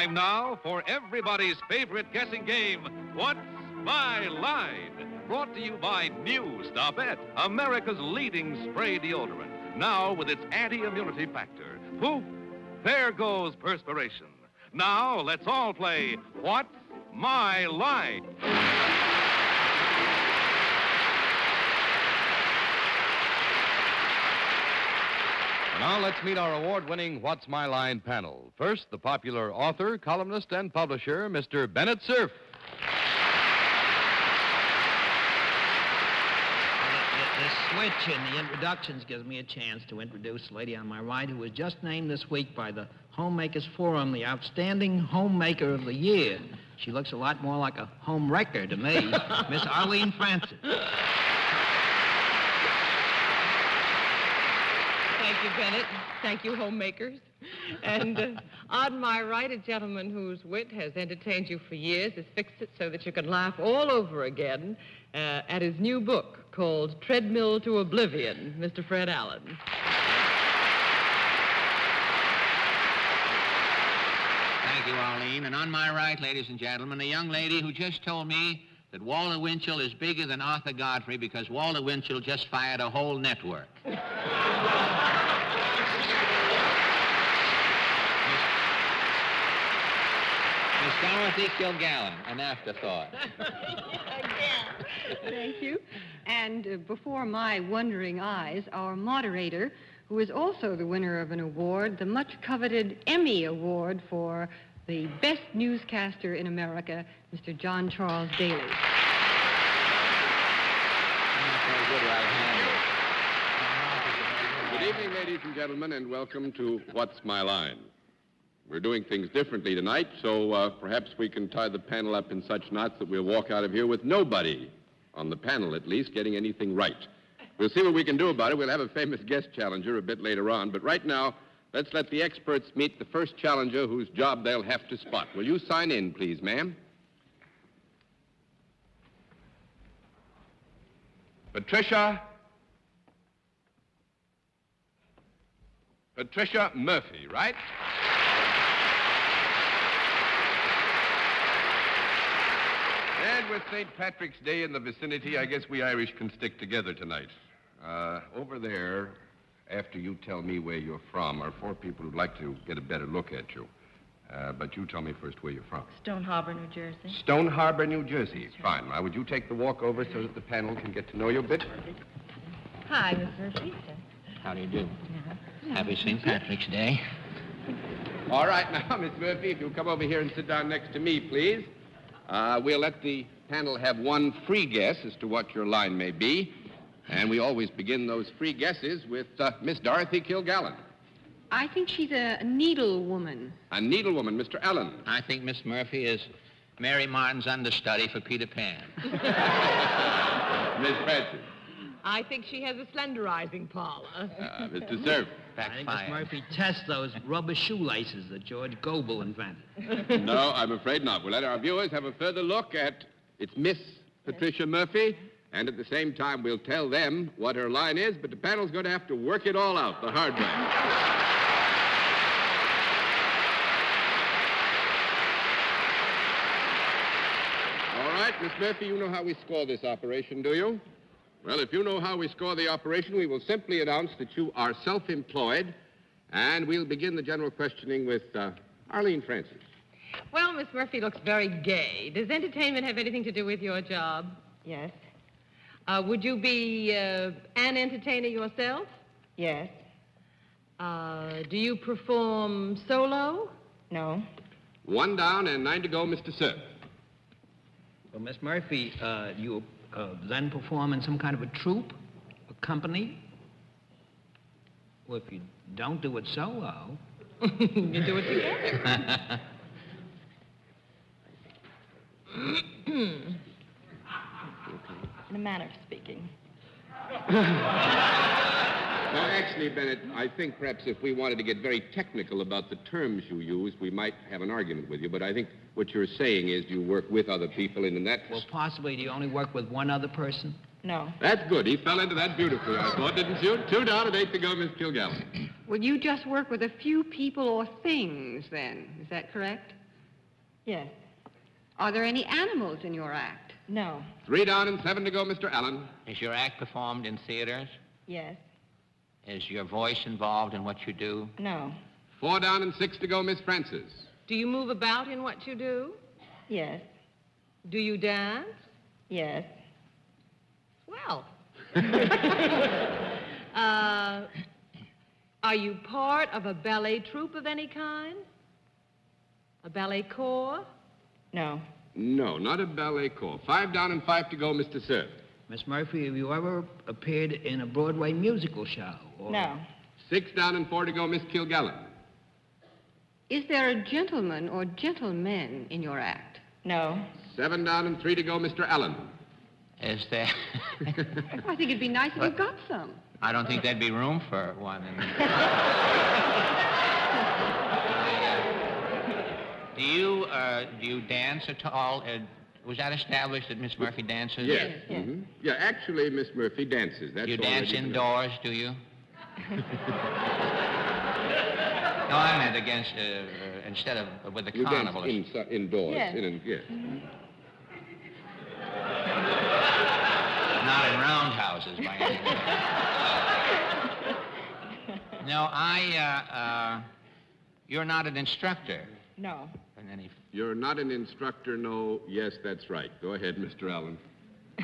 Time now for everybody's favorite guessing game, What's My Line? Brought to you by New Stopette, America's leading spray deodorant. Now with its anti-immunity factor. Poof, there goes perspiration. Now let's all play What's My Line? Now let's meet our award-winning What's My Line panel. First, the popular author, columnist, and publisher, Mr. Bennett Cerf. The switch in the introductions gives me a chance to introduce the lady on my right who was just named this week by the Homemakers Forum the Outstanding Homemaker of the Year. She looks a lot more like a home wrecker to me, Miss Arlene Francis. Thank you, Bennett. Thank you, homemakers. And on my right, a gentleman whose wit has entertained you for years has fixed it so that you can laugh all over again at his new book called Treadmill to Oblivion, Mr. Fred Allen. Thank you, Arlene. And on my right, ladies and gentlemen, a young lady who just told me that Walter Winchell is bigger than Arthur Godfrey because Walter Winchell just fired a whole network. Miss Dorothy Kilgallen, an afterthought. Again. Thank you. And before my wondering eyes, our moderator, who is also the winner of an award, the much-coveted Emmy Award for the best newscaster in America, Mr. John Charles Daly. Good evening, ladies and gentlemen, and welcome to What's My Line? We're doing things differently tonight, so perhaps we can tie the panel up in such knots that we'll walk out of here with nobody, on the panel at least, getting anything right. We'll see what we can do about it. We'll have a famous guest challenger a bit later on, but right now, let's let the experts meet the first challenger whose job they'll have to spot. Will you sign in, please, ma'am? Patricia Murphy, right? And with St. Patrick's Day in the vicinity, I guess we Irish can stick together tonight. Over there, after you tell me where you're from, are four people who'd like to get a better look at you. But you tell me first where you're from. Stone Harbor, New Jersey. Stone Harbor, New Jersey. Fine. Now, would you take the walk over so that the panel can get to know you a bit? Hi, Miss Murphy. How do you do? Happy St. Patrick's Day. All right, now, Miss Murphy, if you'll come over here and sit down next to me, please. We'll let the panel have one free guess as to what your line may be. And we always begin those free guesses with Miss Dorothy Kilgallen. I think she's a needlewoman. A needlewoman, Mr. Allen. I think Miss Murphy is Mary Martin's understudy for Peter Pan. Miss Francis. I think she has a slenderizing parlor. Mr. Cerf. I think Miss Murphy tests those rubber shoelaces that George Goebel invented. No, I'm afraid not. We'll let our viewers have a further look at it's Miss Patricia Murphy, and at the same time we'll tell them what her line is, but the panel's going to have to work it all out the hard way. All right, Miss Murphy, you know how we score this operation, do you? Well, if you know how we score the operation, we will simply announce that you are self-employed, and we'll begin the general questioning with Arlene Francis. Well, Miss Murphy looks very gay. Does entertainment have anything to do with your job? Yes. Would you be an entertainer yourself? Yes. Do you perform solo? No. 1 down and 9 to go, Mr. Cerf. Well, Miss Murphy, you then perform in some kind of a troupe, a company? Well, if you don't do it solo... You do it together. In a manner of speaking. Now, actually, Bennett, I think perhaps if we wanted to get very technical about the terms you use, we might have an argument with you. But I think what you're saying is you work with other people, and in that... Well, possibly, do you only work with one other person? No. That's good. He fell into that beautifully, I thought, didn't you? 2 down and 8 to go, Miss Kilgallen. Well, you just work with a few people or things, then. Is that correct? Yes. Are there any animals in your act? No. 3 down and 7 to go, Mr. Allen. Is your act performed in theaters? Yes. Is your voice involved in what you do? No. 4 down and 6 to go, Miss Francis. Do you move about in what you do? Yes. Do you dance? Yes. Well. Are you part of a ballet troupe of any kind? A ballet corps? No. No, not a ballet corps. 5 down and 5 to go, Mr. Cerf. Miss Murphy, have you ever appeared in a Broadway musical show? No. 6 down and 4 to go, Miss Kilgallen. Is there a gentleman or gentlemen in your act? No. 7 down and 3 to go, Mr. Allen. Is there... I think it'd be nice if you got some. I don't think there'd be room for one. Do you dance at all? Was that established that Miss Murphy dances? Yes. Mm-hmm. Yeah, actually, Miss Murphy dances. That's You dance already indoors, do you? No, I meant against, instead of with the You carnival. dance indoors. Yes. Yes. Not in roundhouses by any means. No, you're not an instructor. No. In any... You're not an instructor, no. Yes, that's right. Go ahead, Mr. Allen.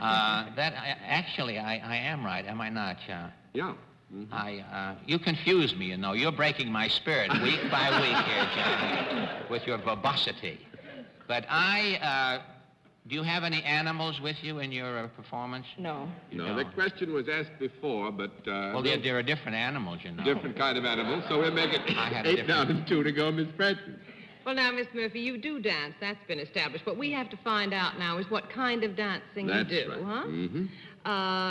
Actually, I am right, am I not, John? Yeah. Mm-hmm. You confuse me, you know. You're breaking my spirit week by week here, John, with your verbosity. But do you have any animals with you in your performance? No. No, the question was asked before, but... well, there are different animals, you know. Different kind of animals, so we'll make it I had 8 down and 2 to go, Miss Francis. Well, now, Miss Murphy, you do dance. That's been established. What we have to find out now is what kind of dancing That's you do, right. huh? Mm-hmm.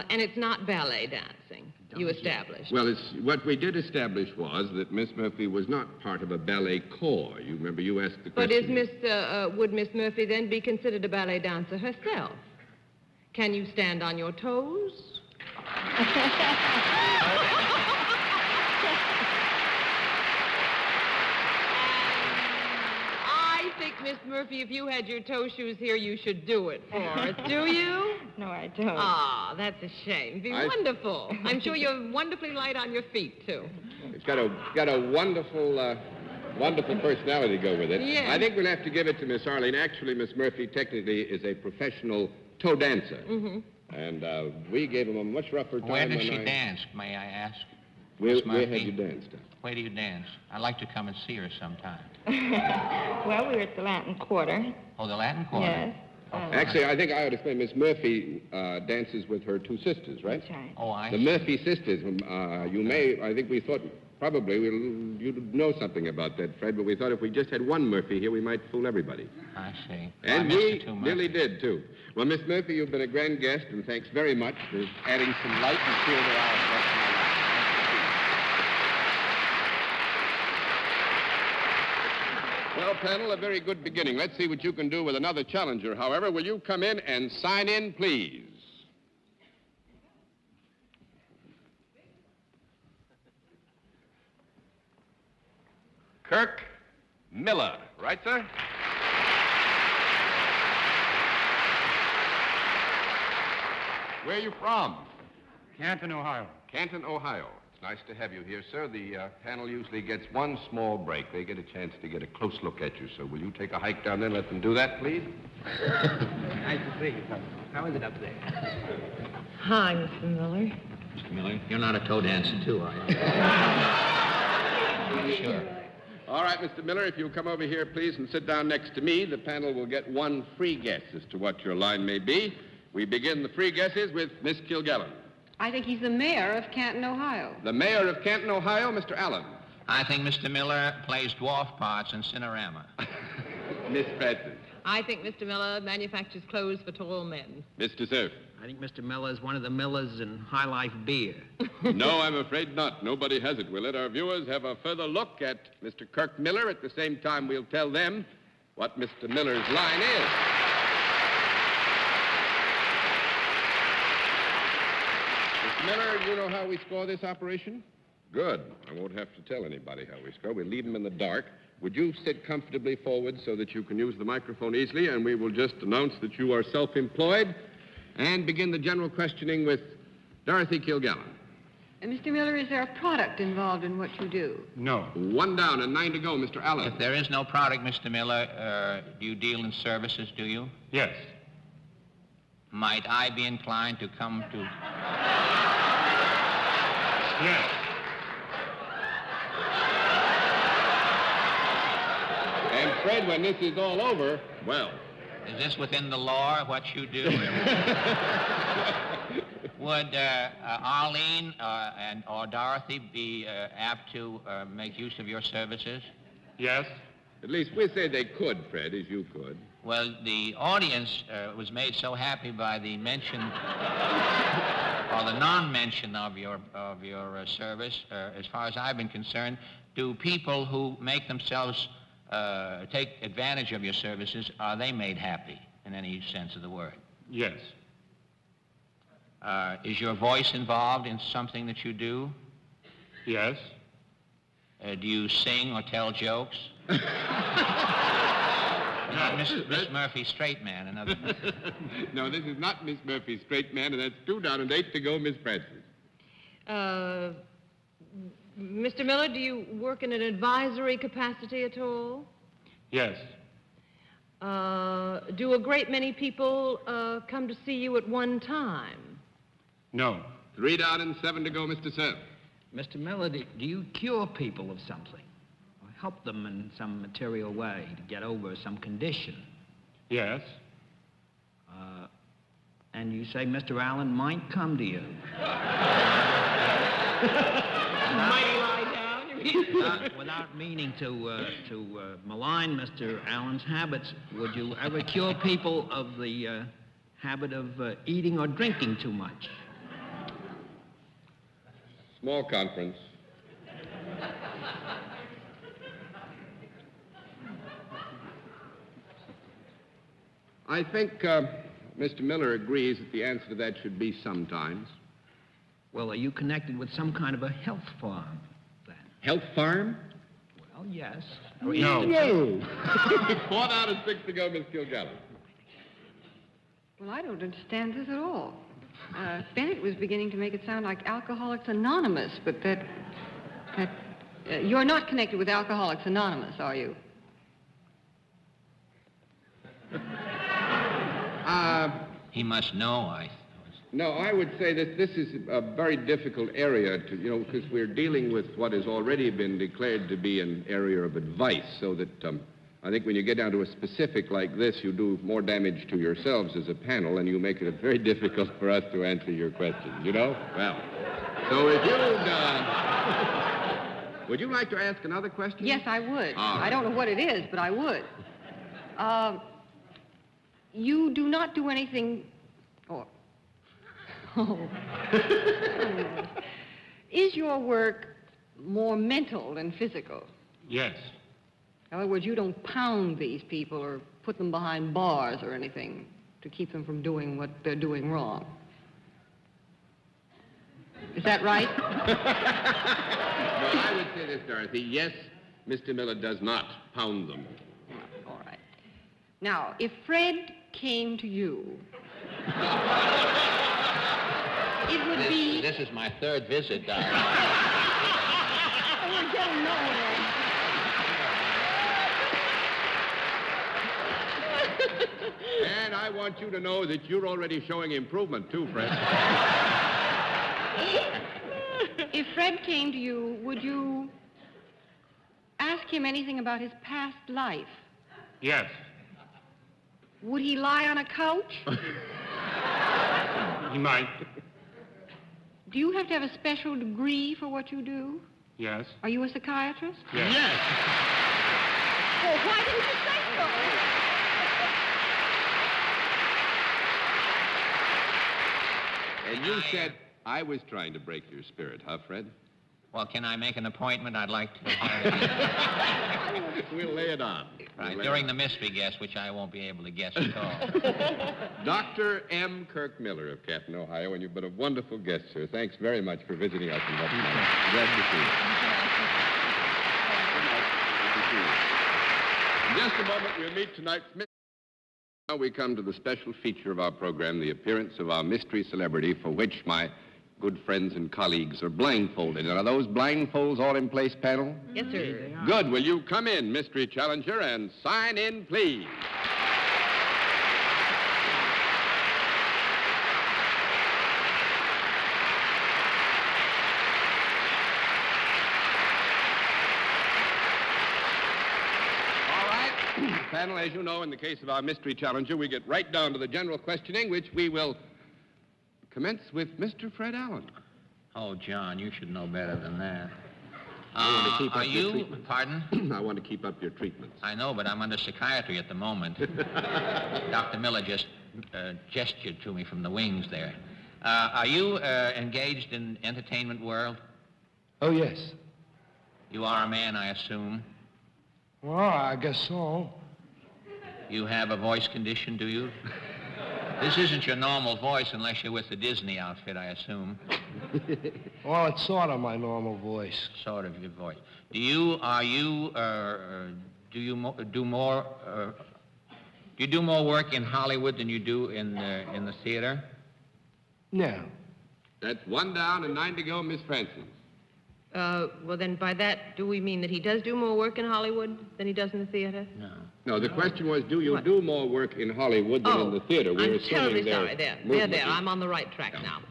And it's not ballet dancing. You established. Well, what we did establish was that Miss Murphy was not part of a ballet corps. You remember you asked the But question. would Miss Murphy then be considered a ballet dancer herself? Can you stand on your toes? I think, Miss Murphy, if you had your toe shoes here, you should do it for us. Do you? No, I don't. Ah, that's a shame. It'd be wonderful. I'm sure you're wonderfully light on your feet, too. It's got a wonderful, wonderful personality to go with it. Yes. I think we'll have to give it to Miss Arlene. Actually, Miss Murphy technically is a professional toe dancer. Mm-hmm. And we gave him a much rougher time. Where does she dance, may I ask? Where Miss Murphy? have you danced? Where do you dance? I'd like to come and see her sometime. Well, we were at the Latin Quarter. Oh, the Latin Quarter? Yes. Actually, I think I ought to explain. Miss Murphy dances with her 2 sisters, right? That's right. Oh, I The see. Murphy sisters. You may, I think we thought probably you'd know something about that, Fred, but we thought if we just had one Murphy here, we might fool everybody. I see. And I missed we the 2 really Murphys. did, too. Well, Miss Murphy, you've been a grand guest, and thanks very much for adding some light and cheer to our What's My Life. Well, panel, a very good beginning. Let's see what you can do with another challenger. However, will you come in and sign in, please? Kirk Miller. Right, sir? Where are you from? Canton, Ohio. Canton, Ohio. It's nice to have you here, sir. The panel usually gets one small break. They get a chance to get a close look at you. So will you take a hike down there and let them do that, please? Nice to see you. How is it up there? Hi, Mr. Miller. Mr. Miller, you're not a toe dancer, too, are you? Sure. All right, Mr. Miller, if you'll come over here, please, and sit down next to me, the panel will get one free guess as to what your line may be. We begin the free guesses with Miss Kilgallen. I think he's the mayor of Canton, Ohio. The mayor of Canton, Ohio, Mr. Allen. I think Mr. Miller plays dwarf parts in Cinerama. Miss Francis. I think Mr. Miller manufactures clothes for tall men. Mr. Cerf. I think Mr. Miller is one of the Millers in High Life beer. No, I'm afraid not. Nobody has it. We'll let our viewers have a further look at Mr. Kirk Miller. At the same time, we'll tell them what Mr. Miller's line is. Mr. Miller, you know how we score this operation? Good. I won't have to tell anybody how we score. We'll leave them in the dark. Would you sit comfortably forward so that you can use the microphone easily, and we will just announce that you are self-employed and begin the general questioning with Dorothy Kilgallen. Mr. Miller, is there a product involved in what you do? No. 1 down and 9 to go, Mr. Allen. If there is no product, Mr. Miller, do you deal in services, do you? Yes. Might I be inclined to come to... Yes. And Fred, when this is all over, well... Is this within the law, what you do? Would Arlene or Dorothy be apt to make use of your services? Yes. At least we say they could, Fred, as you could. Well, the audience was made so happy by the mention or the non-mention of your service. As far as I've been concerned, do people who make themselves take advantage of your services, are they made happy in any sense of the word? Yes. Is your voice involved in something that you do? Yes. Do you sing or tell jokes? Miss Murphy, straight man, in other words. No, this is not Miss Murphy, straight man, and that's 2 down and 8 to go, Miss Francis. Mr. Miller, do you work in an advisory capacity at all? Yes. Do a great many people come to see you at one time? No. 3 down and 7 to go, Mr. Cerf. Mr. Miller, do you cure people of something? Or help them in some material way to get over some condition? Yes. And you say Mr. Allen might come to you. Mighty lie down, you mean? Without meaning to malign Mr. Allen's habits, would you ever cure people of the habit of eating or drinking too much? Small conference. I think Mr. Miller agrees that the answer to that should be sometimes. Well, are you connected with some kind of a health farm, then? Health farm? Well, yes. No. No. 4 down and 6 to go, Miss Kilgallen. Well, I don't understand this at all. Bennett was beginning to make it sound like Alcoholics Anonymous, but you're not connected with Alcoholics Anonymous, are you? He must know, No, I would say that this is a very difficult area to, because we're dealing with what has already been declared to be an area of advice, so that I think when you get down to a specific like this, you do more damage to yourselves as a panel, and you make it very difficult for us to answer your question, you know? Well, so if you'd... would you like to ask another question? Yes, I would. Ah. I don't know what it is, but I would. You do not do anything... Is your work more mental than physical? Yes. In other words, you don't pound these people or put them behind bars or anything to keep them from doing what they're doing wrong. Is that right? No, I would say this, Dorothy. Yes, Mr. Miller does not pound them. All right. Now, if Fred came to you... It would be... This is my 3rd visit, darling. We're getting nowhere. And I want you to know that you're already showing improvement, too, Fred. If Fred came to you, would you ask him anything about his past life? Yes. Would he lie on a couch? He might. Do you have to have a special degree for what you do? Yes. Are you a psychiatrist? Yes. Well, why didn't you say so? And you said I was trying to break your spirit, huh, Fred? Well, can I make an appointment? I'd like to have it. We'll lay it on. Right, We'll lay during it the mystery guess, which I won't be able to guess at all. on. Dr. M. Kirk Miller of Canton, Ohio, and you've been a wonderful guest, sir. Thanks very much for visiting us in What's My Line. Glad to see you. Good to see you. In just a moment, we'll meet tonight's mystery. Now we come to the special feature of our program, the appearance of our mystery celebrity, for which my good friends and colleagues are blindfolded. And are those blindfolds all in place, panel? Yes, sir. Good. Will you come in, mystery challenger, and sign in, please? All right. Panel, as you know, in the case of our mystery challenger, we get right down to the general questioning, which we will commence with Mr. Fred Allen. Oh, John, you should know better than that. I want to keep Are up your you, treatment. pardon? I want to keep up your treatments. I know, but I'm under psychiatry at the moment. Dr. Miller just gestured to me from the wings there. Are you engaged in entertainment world? Oh, yes. You are a man, I assume. Well, I guess so. You have a voice condition, do you? This isn't your normal voice unless you're with the Disney outfit, I assume. Well, it's sort of my normal voice. Sort of your voice. Do you do more work in Hollywood than you do in the theater? No. That's 1 down and 9 to go, Miss Francis. Well, then by that, do we mean that he does do more work in Hollywood than he does in the theater? No. No, the question was, do you What? do more work in Hollywood than in the theater? We're I'm assuming terribly their sorry. There. movement is- I'm on the right track now.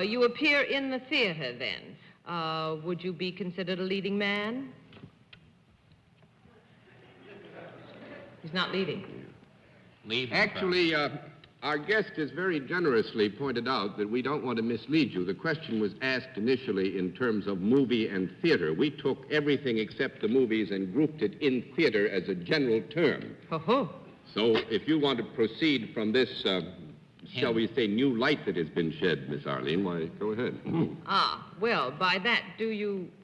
You appear in the theater, then. Would you be considered a leading man? He's not leading. Leave. Actually, our guest has very generously pointed out that we don't want to mislead you. The question was asked initially in terms of movie and theater. We took everything except the movies and grouped it in theater as a general term. Ho-ho. So if you want to proceed from this, shall we say, new light that has been shed, Miss Arlene, why, go ahead. Well, by that,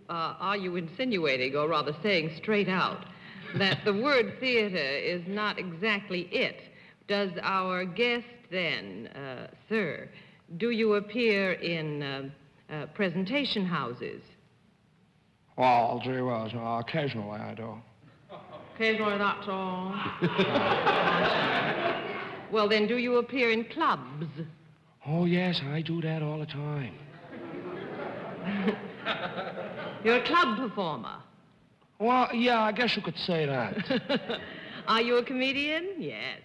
are you insinuating, or rather saying straight out, that the word theater is not exactly it? Does our guest then, sir, do you appear in presentation houses? Well, gee whiz, occasionally I do. Occasionally, that's all. Well, then, do you appear in clubs? Oh, yes, I do that all the time. You're a club performer. Well, yeah, I guess you could say that. Are you a comedian? Yes.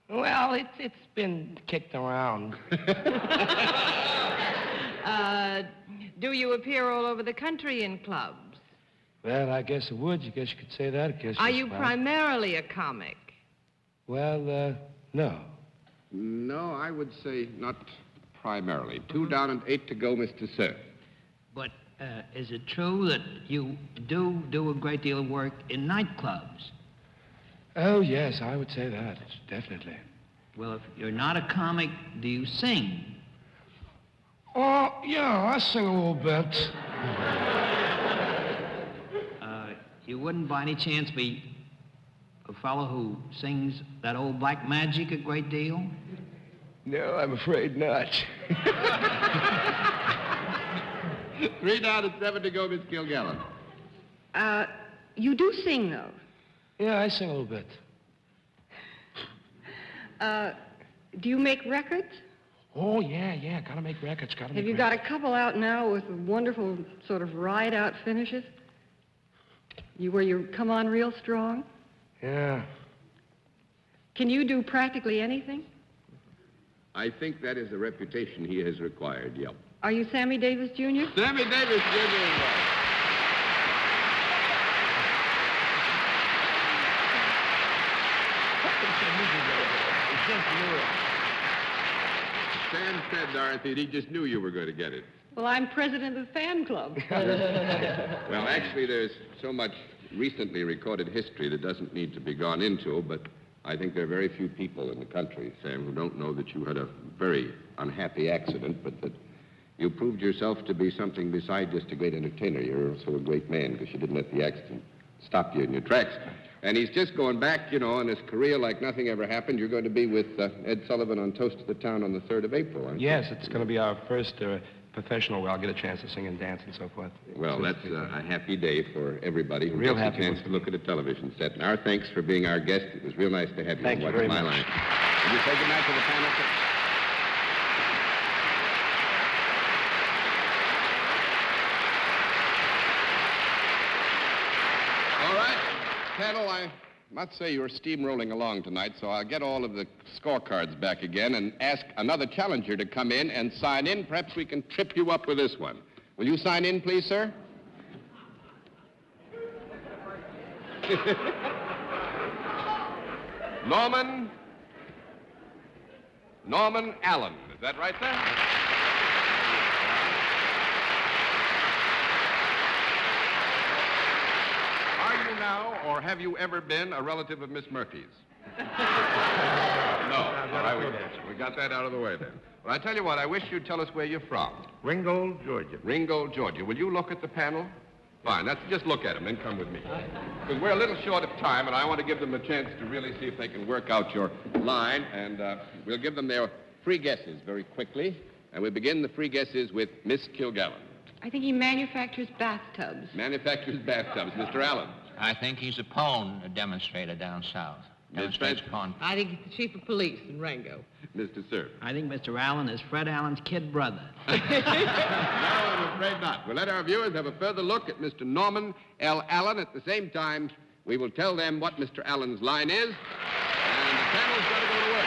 Well, it's been kicked around. Do you appear all over the country in clubs? Well, I guess it would. I guess you could say that. I guess Are yes, you well. primarily a comic? Well, no. No, I would say not primarily. 2 down and 8 to go, Mr. Cerf. But is it true that you do a great deal of work in nightclubs? Oh, yes, I would say that. Definitely. Well, if you're not a comic, do you sing? Oh, yeah, I sing a little bit. You wouldn't by any chance be a fellow who sings that old black magic a great deal? No, I'm afraid not. 3 down and 7 to go, Miss Kilgallen. You do sing, though. Yeah, I sing a little bit. Do you make records? Oh, yeah, gotta make records, gotta make Have you got a couple out now with wonderful sort of ride-out finishes? Where you come on real strong? Yeah. Can you do practically anything? I think that is the reputation he has required, yep. Are you Sammy Davis, Jr.? Sammy Davis, Jr. Sam said, Dorothy, he just knew you were going to get it. Well, I'm president of the fan club. Well, actually, there's so much recently recorded history that doesn't need to be gone into, but I think there are very few people in the country, Sam, who don't know that you had a very unhappy accident, but that You proved yourself to be something besides just a great entertainer. You're also a great man because you didn't let the accident stop you in your tracks. And he's just going back, on his career like nothing ever happened. You're going to be with Ed Sullivan on Toast to the Town on the 3rd of April, aren't you? Yes, it's going to be our first professional where I'll get a chance to sing and dance and so forth. Well, that's a happy day for everybody who Real gets a happy chance to look at a television set. And our thanks for being our guest. It was real nice to have you. Thank you on very What's My much. Line. Will you say goodnight to the panel, sir? All right, panel, I must say you're steamrolling along tonight, so I'll get all of the scorecards back again and ask another challenger to come in and sign in. Perhaps we can trip you up with this one. Will you sign in, please, sir? Norman Allen. Is that right, sir? Are you now, or have you ever been, a relative of Miss Murphy's? No. All right, we got that out of the way then. Well, I tell you what, I wish you'd tell us where you're from. Ringgold, Georgia. Ringgold, Georgia. Will you look at the panel? Fine, just look at them, then come with me. Because we're a little short of time, and I want to give them a chance to really see if they can work out your line, and we'll give them their free guesses very quickly. And we'll begin the free guesses with Miss Kilgallen. I think he manufactures bathtubs. Manufactures bathtubs. Mr. Allen. I think he's a pone demonstrator down south. Demonstrates pone. I think he's the chief of police in Rango. Mr. Cerf. I think Mr. Allen is Fred Allen's kid brother. No, I'm afraid not. We'll let our viewers have a further look at Mr. Norman L. Allen. At the same time, we will tell them what Mr. Allen's line is, and the panel's got to go to work.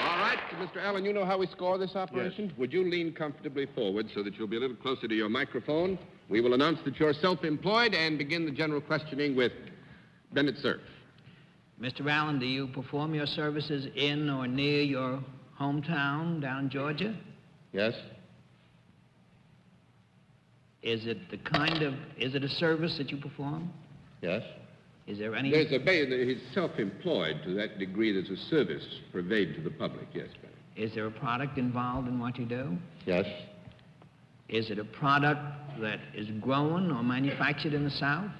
All right, Mr. Allen, you know how we score this operation? Yes. Would you lean comfortably forward so that you'll be a little closer to your microphone? We will announce that you're self-employed and begin the general questioning with Bennett Cerf. Mr. Allen, do you perform your services in or near your hometown down in Georgia? Yes? Is it a service that you perform? Yes. Is there any... He's self-employed to that degree. There's a service purveyed to the public, yes, Bennett. Is there a product involved in what you do? Yes. Is it a product that is grown or manufactured in the South?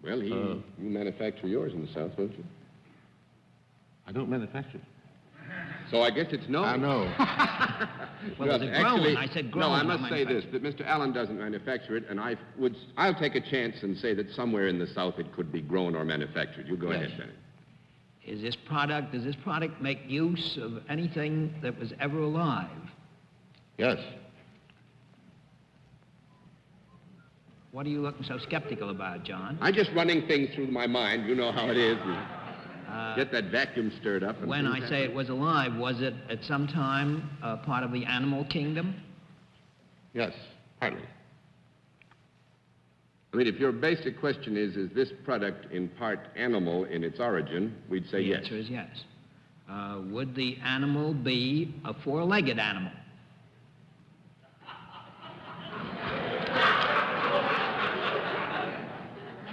Well, you manufacture yours in the South, don't you? I don't manufacture. So I guess it's no. I know. Well, is it grown? I said grown. No, I not must say this, that Mr. Allen doesn't manufacture it, and I'll take a chance and say that somewhere in the South it could be grown or manufactured. You go ahead, Bennett. Does this product make use of anything that was ever alive? Yes. What are you looking so skeptical about, John? I'm just running things through my mind. You know how it is. You get that vacuum stirred up. When I say it was alive, was it at some time part of the animal kingdom? Yes, partly. I mean, if your basic question is this product in part animal in its origin, we'd say yes. The answer is yes. Would the animal be a four-legged animal?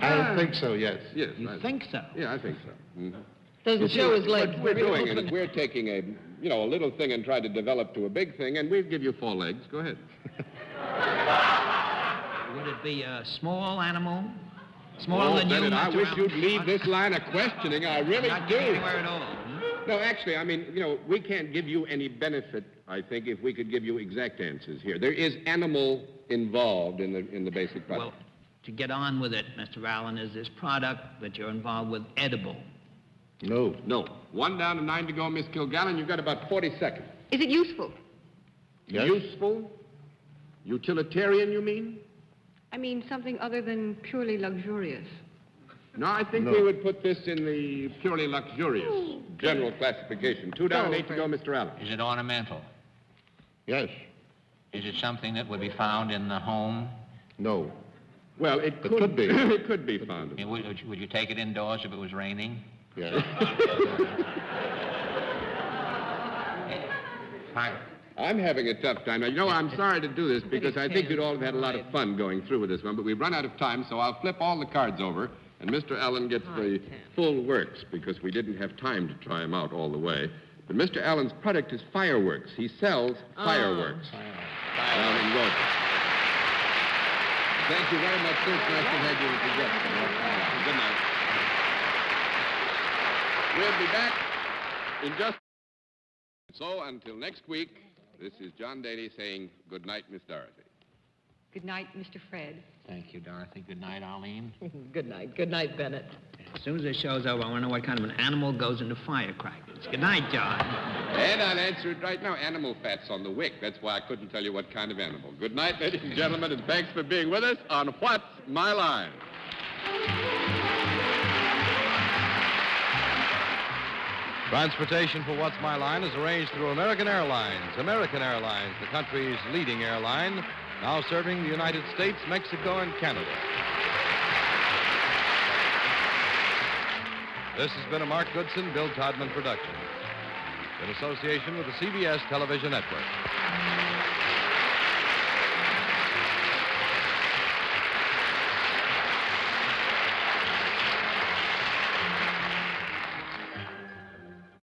I think so, yes. Yes. You think so? Yeah, I think so. Mm-hmm. Doesn't show his legs. What we're doing is we're taking a little thing and trying to develop to a big thing, and we'd give you four legs. Go ahead. Would it be a small animal? Smaller than Bennett, you, I Mr. wish Allen? you'd leave this line of questioning. I really Not do. getting anywhere at all. Hmm? No, actually, I mean, we can't give you any benefit, I think, if we could give you exact answers here. There is animal involved in the basic product. Well, to get on with it, Mr. Allen, is this product that you're involved with edible? No. 1 down and 9 to go, Miss Kilgallen. You've got about 40 seconds. Is it useful? Yes. Useful? Utilitarian, you mean? I mean, something other than purely luxurious. No, I think we would put this in the purely luxurious general classification. 2 down and 8 to go, Mr. Allen. Is it ornamental? Yes. Is it something that would be found in the home? No. Well, it could be. It could be found. I mean, would you take it indoors if it was raining? Yes. I'm having a tough time. Now, I'm sorry to do this because I think you'd all have had a lot of fun going through with this one, but we've run out of time, so I'll flip all the cards over, and Mr. Allen gets the full works because we didn't have time to try them out all the way. But Mr. Allen's product is fireworks. He sells fireworks down in Georgia. Thank you very much, sir. It's nice to have you as a guest. Good night. We'll be back in just... So, until next week, this is John Daly saying good night, Miss Dorothy. Good night, Mr. Fred. Thank you, Dorothy. Good night, Arlene. Good night. Good night, Bennett. As soon as the show's over, I want to know what kind of an animal goes into firecrackers. Good night, John. And I'll answer it right now. Animal fat's on the wick. That's why I couldn't tell you what kind of animal. Good night, ladies and gentlemen, and thanks for being with us on What's My Line? Transportation for What's My Line is arranged through American Airlines. American Airlines, the country's leading airline, now serving the United States, Mexico, and Canada. This has been a Mark Goodson, Bill Todman production in association with the CBS Television Network.